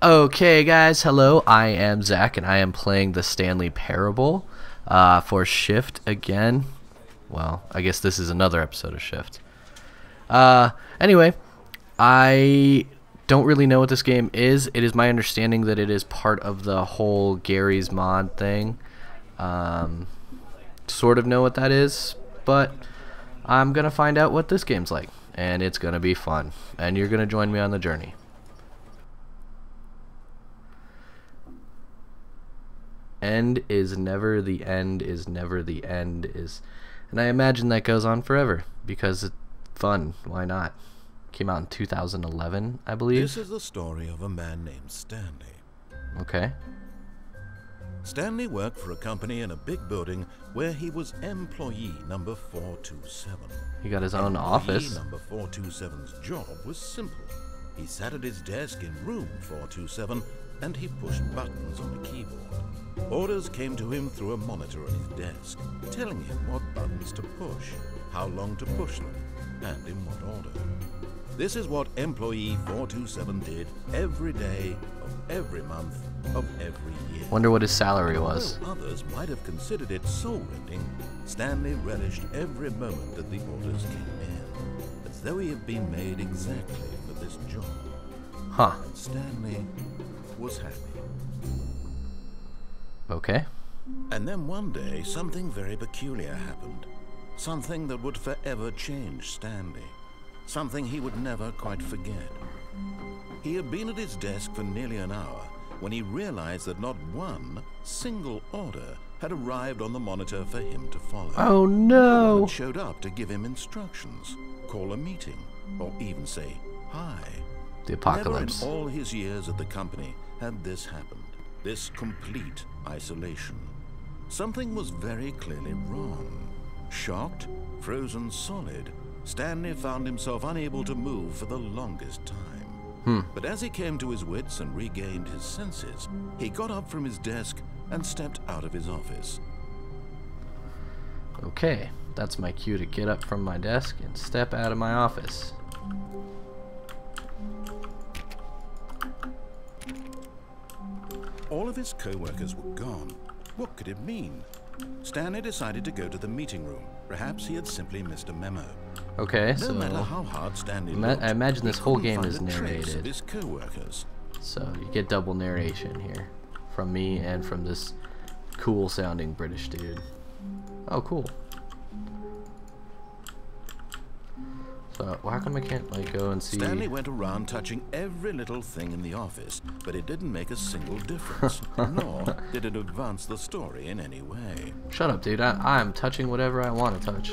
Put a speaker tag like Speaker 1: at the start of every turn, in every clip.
Speaker 1: Okay, guys, hello. I am Zach, and I am playing the Stanley Parable for Shift again. Well, I guess this is another episode of Shift. Anyway, I don't really know what this game is. It is my understanding that it is part of the whole Gary's mod thing. Sort of know what that is, but I'm going to find out what this game's like, and it's going to be fun, and you're going to join me on the journey. End is never the end is never the end is, and I imagine that goes on forever because it's fun. Why not? Came out in 2011, I believe.
Speaker 2: This is the story of a man named Stanley.
Speaker 1: Okay.
Speaker 2: Stanley worked for a company in a big building where he was employee number 427.
Speaker 1: He got his own office.
Speaker 2: Number 427's job was simple. He sat at his desk in room 427 and he pushed buttons on a keyboard. Orders came to him through a monitor on his desk, telling him what buttons to push, how long to push them, and in what order. This is what employee 427 did every day of every month of every year.
Speaker 1: Wonder what his salary was.
Speaker 2: Although others might have considered it soul-rending, Stanley relished every moment that the orders came in, as though he had been made exactly for this job.
Speaker 1: Huh.
Speaker 2: And Stanley was happy.
Speaker 1: Okay.
Speaker 2: And then one day, something very peculiar happened. Something that would forever change Stanley. Something he would never quite forget. He had been at his desk for nearly an hour when he realized that not one single order had arrived on the monitor for him to follow.
Speaker 1: Oh no!
Speaker 2: No one showed up to give him instructions, call a meeting, or even say hi.
Speaker 1: The apocalypse.
Speaker 2: Never in all his years at the company had this happened. This complete isolation. Something was very clearly wrong. Shocked, frozen solid, Stanley found himself unable to move for the longest time. But as he came to his wits and regained his senses, he got up from his desk and stepped out of his office.
Speaker 1: Okay, that's my cue to get up from my desk and step out of my office.
Speaker 2: All of his co-workers were gone. What could it mean? Stanley decided to go to the meeting room. Perhaps he had simply missed a memo.
Speaker 1: Okay,
Speaker 2: no matter how hard Stanley looked,
Speaker 1: I imagine this whole game is
Speaker 2: find a trace
Speaker 1: narrated.
Speaker 2: of his co-workers.
Speaker 1: So you get double narration here from me and from this cool sounding British dude. Oh, cool. So how come I can't like go and see?
Speaker 2: Stanley went around touching every little thing in the office, but it didn't make a single difference, nor did it advance the story in any way.
Speaker 1: Shut up, dude. I'm touching whatever I want to touch.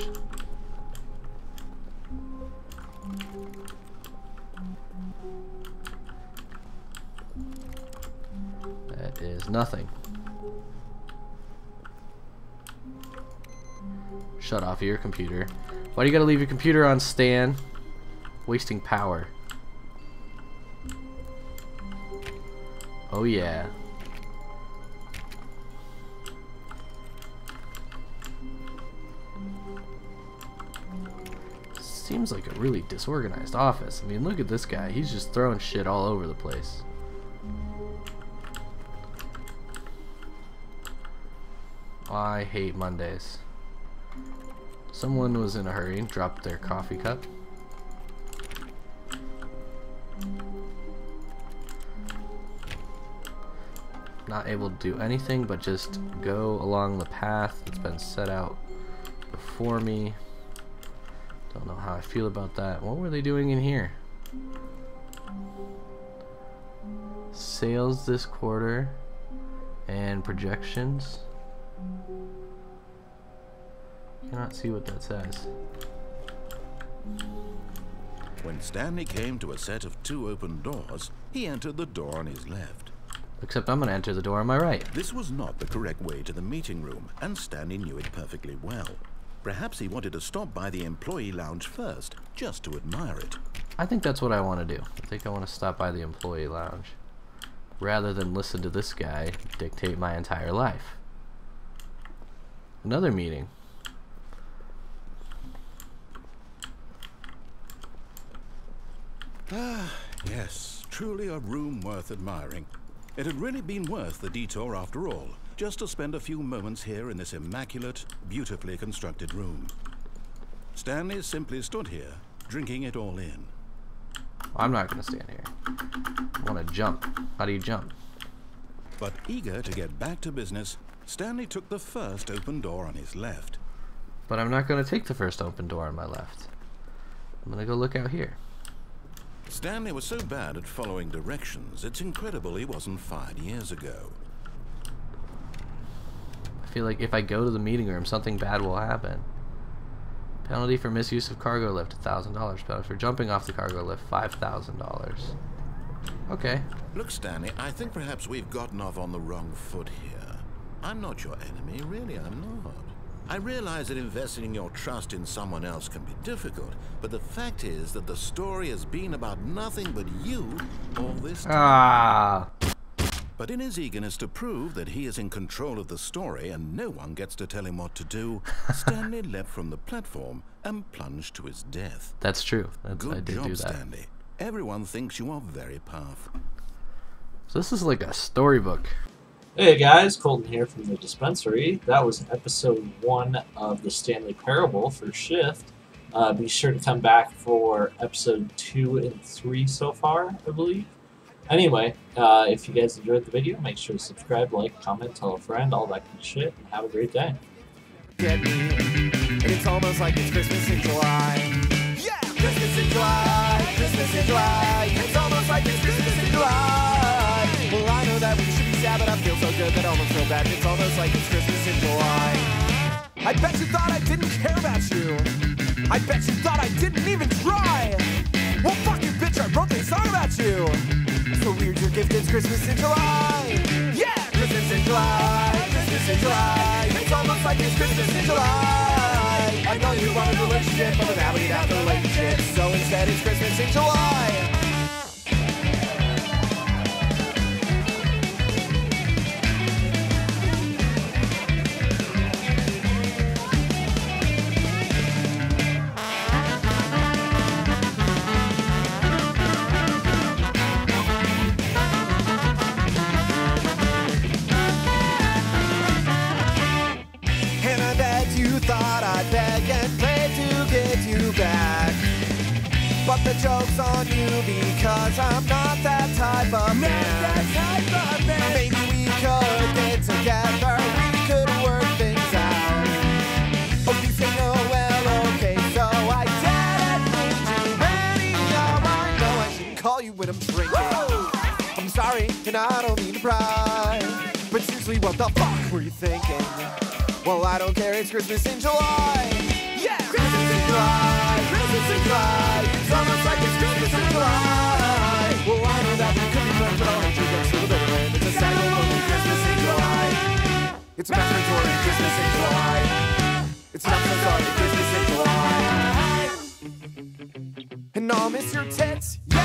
Speaker 1: That is nothing. Shut off your computer. Why do you gotta leave your computer on, Stan? Wasting power. Oh yeah. Seems like a really disorganized office. I mean, look at this guy. He's just throwing shit all over the place. I hate Mondays. Someone was in a hurry and dropped their coffee cup. Not able to do anything but just go along the path that's been set out before me. Don't know how I feel about that. What were they doing in here? Sales this quarter and projections. Cannot see what that says.
Speaker 2: When Stanley came to a set of 2 open doors, he entered the door on his left.
Speaker 1: Except I'm gonna enter the door on my right.
Speaker 2: This was not the correct way to the meeting room, and Stanley knew it perfectly well. Perhaps he wanted to stop by the employee lounge first, just to admire it.
Speaker 1: I think that's what I want to do. I think I want to stop by the employee lounge, rather than listen to this guy dictate my entire life. Another meeting.
Speaker 2: Ah, yes, truly a room worth admiring. It had really been worth the detour after all, just to spend a few moments here in this immaculate, beautifully constructed room. Stanley simply stood here, drinking it all in.
Speaker 1: I'm not going to stand here. I want to jump. How do you jump?
Speaker 2: But eager to get back to business, Stanley took the first open door on his left.
Speaker 1: But I'm not going to take the first open door on my left. I'm going to go look out here.
Speaker 2: Stanley was so bad at following directions, it's incredible he wasn't fired years ago.
Speaker 1: I feel like if I go to the meeting room, something bad will happen. Penalty for misuse of cargo lift, $1,000. Penalty for jumping off the cargo lift, $5,000. Okay.
Speaker 2: Look, Stanley, I think perhaps we've gotten off on the wrong foot here. I'm not your enemy, really, I'm not. I realize that investing your trust in someone else can be difficult, but the fact is that the story has been about nothing but you all this time.
Speaker 1: Ah.
Speaker 2: But in his eagerness to prove that he is in control of the story and no one gets to tell him what to do, Stanley leapt from the platform and plunged to his death.
Speaker 1: That's true. I
Speaker 2: Good
Speaker 1: did
Speaker 2: job,
Speaker 1: do that.
Speaker 2: Stanley. Everyone thinks you are very powerful.
Speaker 1: So this is like a storybook.
Speaker 3: Hey guys, Colton here from the Dispensary. That was episode 1 of the Stanley Parable for Shift. Be sure to come back for episode 2 and 3 so far, I believe. Anyway, if you guys enjoyed the video, make sure to subscribe, like, comment, tell a friend, all that good shit, and have a great day.
Speaker 4: Get me, and it's almost like it's Christmas in July. Yeah! Christmas in July, Christmas in July. It's almost like it's Christmas in July. Well, I know that we should be sad, but I feel so good that I almost feel bad. It's almost like it's Christmas in July. I bet you thought I didn't care about you. I bet you thought I didn't even try. Well, fuck you, bitch, I wrote this song about you. So weird, your gift is Christmas in July. Yeah! Christmas in July, Christmas in July. It's almost like it's Christmas in July. I know you want a relationship, but now we have the relationship. So instead it's Christmas in July. Thought I'd beg and pray to get you back, but the joke's on you because I'm not that type of man. Maybe we could get together, we could work things out. Oh, you say no, well, okay, so I didn't do any of I know I shouldn't call you when I'm drinking. I'm sorry, and I don't mean to pry, but seriously, what the fuck were you thinking? Well, I don't care, it's Christmas in July. Yeah! Christmas in July, Christmas in July. It's almost like it's Christmas in July. Well, I know that we could be friends, but I'll hate you next to the bitter end. It's a sad and lonely Christmas in July. It's a masturbatory Christmas in July. It's not so sorry Christmas in July. And I'll miss your tits. Yeah.